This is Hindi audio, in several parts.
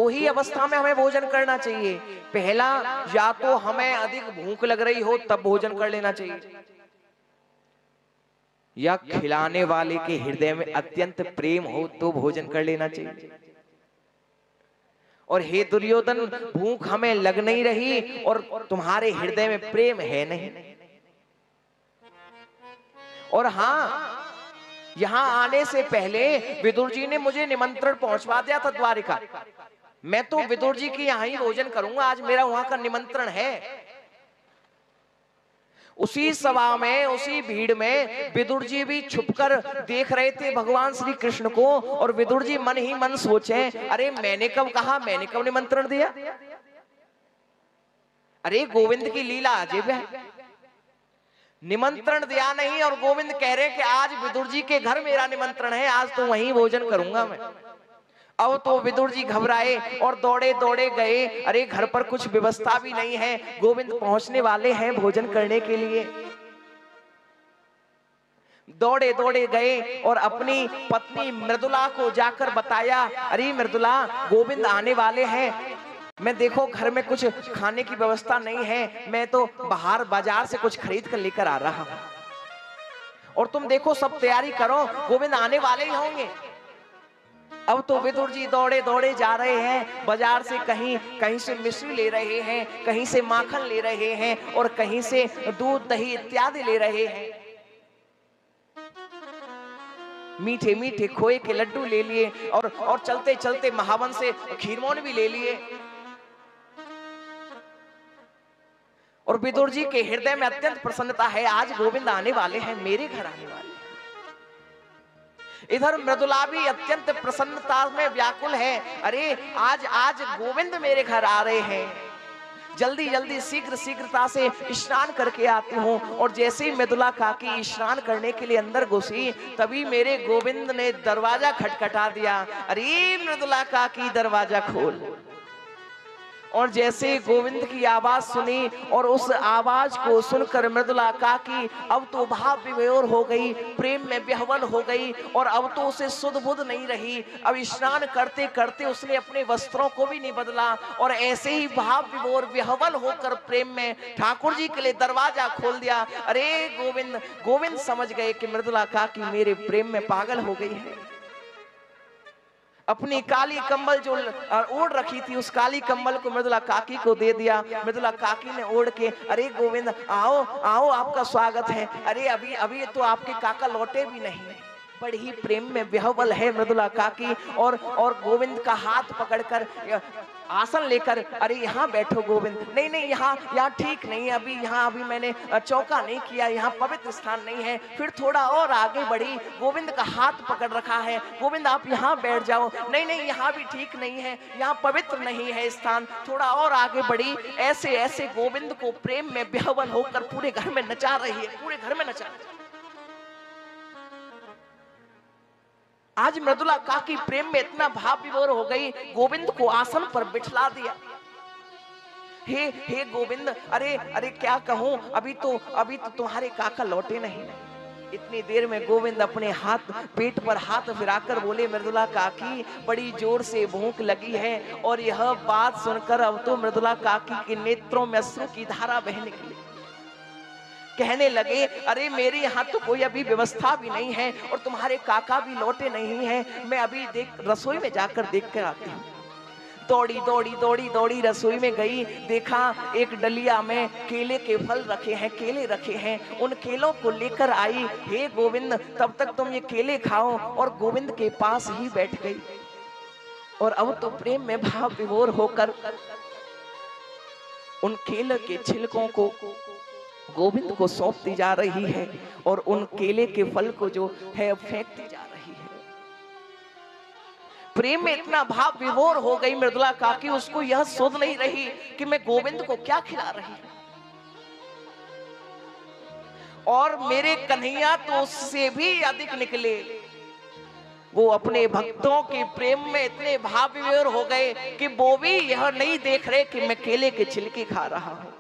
दो ही अवस्था में हमें भोजन करना चाहिए। पहला, या तो हमें अधिक भूख लग रही हो तब भोजन कर लेना चाहिए, या खिलाने वाले के हृदय में अत्यंत प्रेम हो तो भोजन कर लेना चाहिए। और हे दुर्योधन, भूख हमें लग नहीं रही और तुम्हारे हृदय में प्रेम है नहीं। और हाँ, यहां आने से पहले विदुर जी ने मुझे निमंत्रण पहुंचवा दिया था द्वारिका। मैं तो विदुर जी के यहां ही भोजन करूंगा, आज मेरा वहां का निमंत्रण है। उसी सभा में, उसी भीड़ में विदुर जी भी छुपकर देख रहे थे भगवान श्री कृष्ण को। और विदुर जी मन ही मन सोचे, अरे मैंने कब कहा, मैंने कब निमंत्रण दिया? अरे गोविंद की लीला अजीब है, निमंत्रण दिया नहीं और गोविंद कह रहे कि आज विदुर जी के घर मेरा निमंत्रण है, आज तो वहीं भोजन करूंगा मैं। अब तो विदुर जी घबराए और दौड़े दौड़े गए। अरे घर पर कुछ व्यवस्था भी नहीं है, गोविंद पहुंचने वाले हैं भोजन करने के लिए। दौड़े दौड़े गए और अपनी पत्नी मृदुला को जाकर बताया, अरे मृदुला, गोविंद आने वाले हैं। मैं देखो घर में कुछ खाने की व्यवस्था नहीं है, मैं तो बाहर बाजार से कुछ खरीद कर लेकर आ रहा हूं, और तुम देखो सब तैयारी करो, गोविंद आने वाले ही होंगे। अब तो विदुर जी दौड़े दौड़े जा रहे हैं, बाजार से कहीं कहीं से मिश्री ले रहे हैं, कहीं से माखन ले रहे हैं, और कहीं से दूध दही इत्यादि ले रहे हैं। मीठे मीठे खोए के लड्डू ले लिए और चलते चलते महावन से खीरमोन भी ले लिए। और विदुर जी के हृदय में अत्यंत प्रसन्नता है, आज गोविंद आने वाले हैं, मेरे घर आने वाले हैं। इधर मृदुला भी अत्यंत प्रसन्नता में व्याकुल है, अरे आज आज गोविंद मेरे घर आ रहे हैं, जल्दी जल्दी शीघ्र शीघ्रता से स्नान करके आती हूँ। और जैसे ही मृदुला काकी स्नान करने के लिए अंदर घुसी, तभी मेरे गोविंद ने दरवाजा खटखटा दिया, अरे मृदुला काकी दरवाजा खोल। और जैसे गोविंद की आवाज सुनी और उस आवाज को सुनकर मृदुला काकी अब तो भाव विभोर हो गई, प्रेम में विह्वल हो गई, और अब तो उसे सुध बुध नहीं रही। अब स्नान करते करते उसने अपने वस्त्रों को भी नहीं बदला, और ऐसे ही भाव विभोर विह्वल होकर प्रेम में ठाकुर जी के लिए दरवाजा खोल दिया। अरे गोविंद, गोविंद समझ गए कि मृदुला काकी मेरे प्रेम में पागल हो गई है। अपनी काली कंबल जो ओढ़ रखी थी, उस काली कंबल को मृदुला काकी को दे दिया। मृदुला काकी ने ओढ़ के, अरे गोविंद आओ आओ, आपका स्वागत है। अरे अभी अभी तो आपके काका लौटे भी नहीं। बड़ी ही प्रेम में विह्वल है मृदुला काकी, और गोविंद का हाथ पकड़कर आसन लेकर, अरे यहाँ बैठो गोविंद, नहीं नहीं यहाँ ठीक नहीं, अभी मैंने चौका नहीं किया, यहाँ पवित्र स्थान नहीं है। फिर थोड़ा और आगे बढ़ी, गोविंद का हाथ पकड़ रखा है, गोविंद आप यहाँ बैठ जाओ, नहीं नहीं यहाँ भी ठीक नहीं है, यहाँ पवित्र नहीं है स्थान। थोड़ा और आगे बढ़ी, ऐसे ऐसे गोविंद को प्रेम में विह्वल होकर पूरे घर में नचा रही है, पूरे घर में नचा रही है। आज मृदुला काकी प्रेम में इतना भाव विभोर हो गई, गोविंद को आसन पर बिठला दिया। हे गोविंद, अरे अरे क्या कहूं, अभी तो तुम्हारे काका लौटे नहीं। इतनी देर में गोविंद अपने हाथ पेट पर हाथ फिराकर बोले, मृदुला काकी बड़ी जोर से भूख लगी है। और यह बात सुनकर अब तो मृदुला काकी के नेत्रों में अश्रु की धारा बहने निकली। कहने लगे, अरे मेरे यहाँ तो कोई अभी व्यवस्था भी नहीं है, और तुम्हारे काका भी लौटे नहीं हैं, मैं अभी रसोई में जाकर देख कर आती हूँ। दौड़ी दौड़ी दौड़ी दौड़ी रसोई में गई, देखा एक डलिया में केले के फल रखे हैं, केले रखे हैं, उन केलों को लेकर आई। हे गोविंद, तब तक तुम ये केले खाओ। और गोविंद के पास ही बैठ गई, और अब तो प्रेम में भाव विभोर होकर उन केले के छिलकों को गोविंद को सौंपती जा रही है, और उन केले के फल को जो है फेंकती जा रही है। प्रेम में इतना भाव विभोर हो गई मृदुला काकी, उसको यह सोच नहीं रही कि मैं गोविंद को क्या खिला रही हूं, और मेरे कन्हैया तो उससे भी अधिक निकले। वो अपने भक्तों के प्रेम में इतने भाव विभोर हो गए कि वो भी यह नहीं देख रहे कि मैं केले के छिलके खा रहा हूं।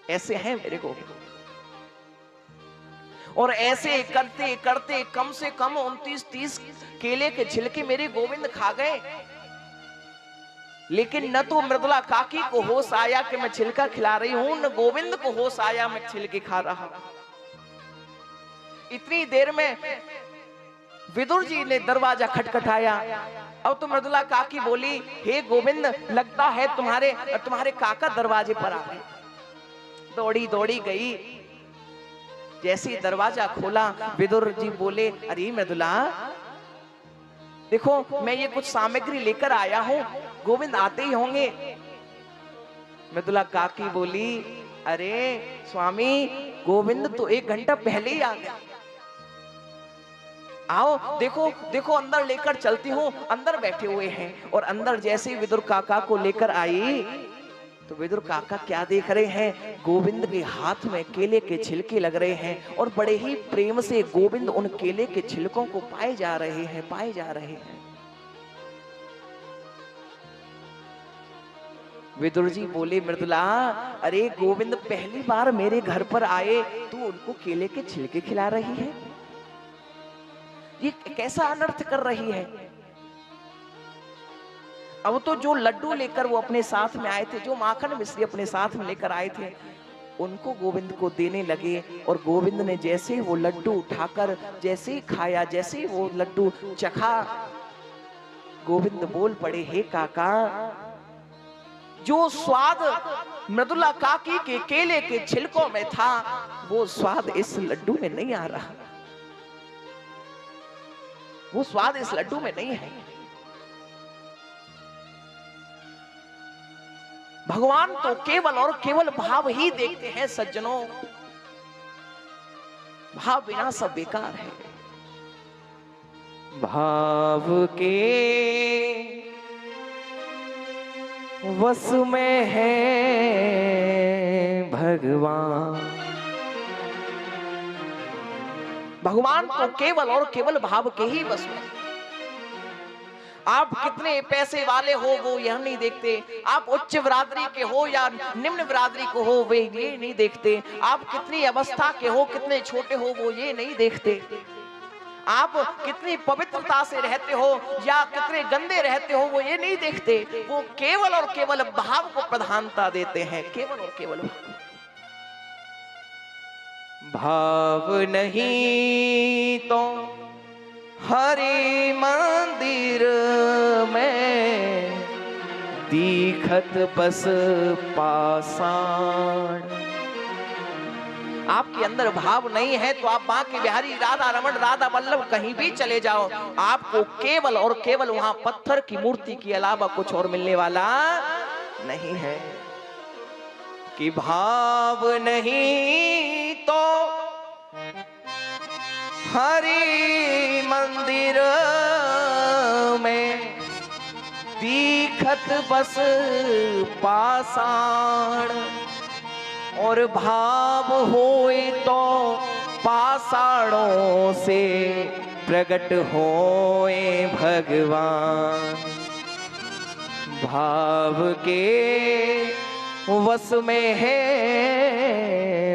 ऐसे हैं मेरे गोविंद, और ऐसे करते करते कम से कम 29-30 केले के छिलके मेरे गोविंद खा गए। लेकिन न तो मृदुला काकी को होश आया कि मैं छिलका खिला रही हूं, न गोविंद को होश आया मैं छिलके खा रहा हूं। इतनी देर में विदुर जी ने दरवाजा खटखटाया। अब तो मृदुला काकी बोली, हे गोविंद, लगता है तुम्हारे काका दरवाजे पर आ गए। दौड़ी दौड़ी गई, जैसे दरवाजा खोला विदुर जी बोले, अरे मृदुला देखो मैं ये कुछ सामग्री लेकर आया हूं, गोविंद आते ही होंगे। मृदुला काकी बोली, अरे स्वामी गोविंद तो 1 घंटा पहले ही आ गया। आओ देखो देखो अंदर लेकर चलती हूँ। अंदर बैठे हुए हैं और अंदर जैसे ही विदुर काका को लेकर आई तो विदुर काका क्या देख रहे हैं, गोविंद के हाथ में केले के छिलके लग रहे हैं और बड़े ही प्रेम से गोविंद उन केले के छिलकों को पाए जा रहे हैं। विदुर जी बोले, मृदुला अरे गोविंद पहली बार मेरे घर पर आए, तू उनको केले के छिलके खिला रही है, ये कैसा अनर्थ कर रही है। अब तो जो लड्डू लेकर वो अपने साथ में आए थे, जो माखन मिश्री अपने साथ में लेकर आए थे, उनको गोविंद को देने लगे। और गोविंद ने जैसे ही वो लड्डू उठाकर जैसे ही खाया, जैसे ही वो लड्डू चखा, गोविंद बोल पड़े, हे काका, जो स्वाद मृदुला काकी के केले के छिलकों में था वो स्वाद इस लड्डू में नहीं आ रहा, वो स्वाद इस लड्डू में नहीं है। भगवान तो केवल और केवल भाव ही देखते हैं सज्जनों, भाव बिना सब बेकार है। भाव के वश में है भगवान, भगवान तो केवल और केवल भाव के ही वश में। आप कितने पैसे वाले हो वो यह नहीं देखते, आप उच्च बिरादरी के हो या निम्न बिरादरी को हो वे ये नहीं देखते, आप कितनी अवस्था के हो कितने छोटे हो वो ये नहीं देखते, आप कितनी पवित्रता से रहते हो या कितने गंदे रहते हो वो ये नहीं देखते। वो केवल और केवल भाव को प्रधानता देते हैं, केवल और केवल भाव नहीं तो हरि मंदिर में दीखत बस पाषाण। आपके अंदर भाव नहीं है तो आप मां के बिहारी राधा रमन राधा वल्लभ कहीं भी चले जाओ, आपको केवल और केवल वहां पत्थर की मूर्ति के अलावा कुछ और मिलने वाला नहीं है। कि भाव नहीं तो हरि मंदिर में दीखत बस पाषाण, और भाव होए तो पाषाणों से प्रकट होए भगवान। भाव के वश में है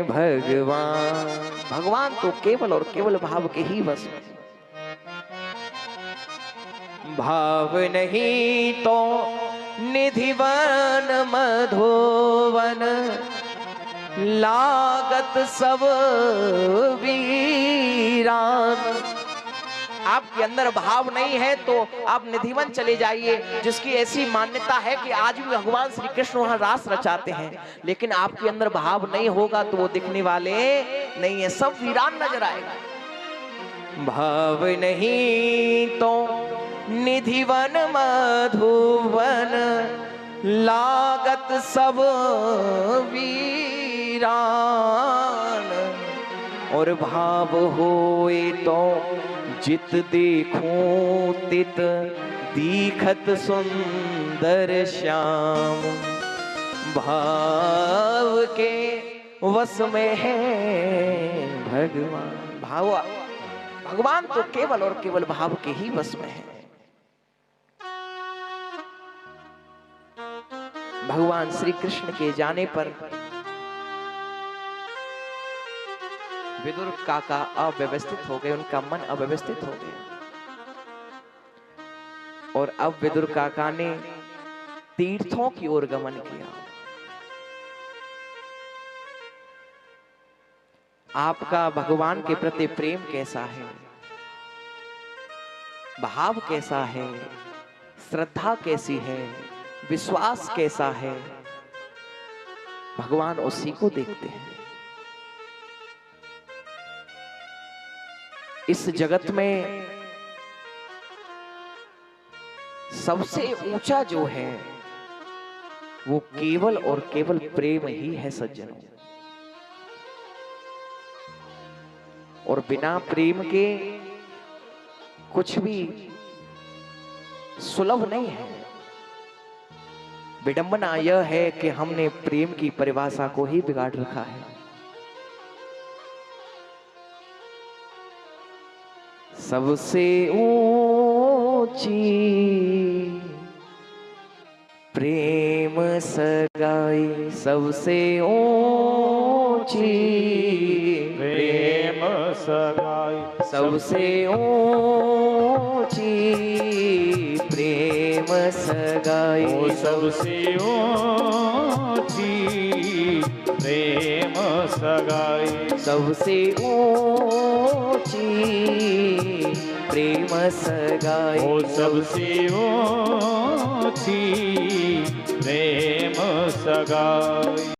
भगवान, भगवान तो केवल और केवल भाव के ही वश में। भाव नहीं तो निधिवन मधुवन लागत सब वीरान। आपके अंदर भाव नहीं है तो आप निधिवन चले जाइए, जिसकी ऐसी मान्यता है कि आज भी भगवान श्री कृष्ण वहां रास रचाते हैं, लेकिन आपके अंदर भाव नहीं होगा तो वो दिखने वाले नहीं है, सब वीरान नजर आएगा। भाव नहीं तो निधिवन मधुवन लागत सब वीरान, और भाव होए तो जित देखूं तित दीखत सुंदर श्याम। भाव के वश में है भगवान, भाव भगवान तो केवल और केवल भाव के ही वश में है। भगवान श्री कृष्ण के जाने पर विदुर काका अव्यवस्थित हो गए, उनका मन अव्यवस्थित हो गया। और अब विदुर काका ने तीर्थों की ओर गमन किया। आपका भगवान के प्रति प्रेम कैसा है, भाव कैसा है, श्रद्धा कैसी है, विश्वास कैसा है, भगवान उसी को देखते हैं। इस जगत में सबसे ऊंचा जो है वो केवल और केवल प्रेम ही है सज्जनों। और बिना प्रेम के कुछ भी सुलभ नहीं है। विडंबना यह है कि हमने प्रेम की परिभाषा को ही बिगाड़ रखा है। सबसे ऊंची प्रेम सगाई, सबसे ऊंची प्रेम सगाई, सबसे ऊंची प्रेम सगाई, ओ सबसे ऊंची प्रेम सगाई, सबसे ऊंची प्रेम सगाई, ओ सबसे ऊंची प्रेम सगाई।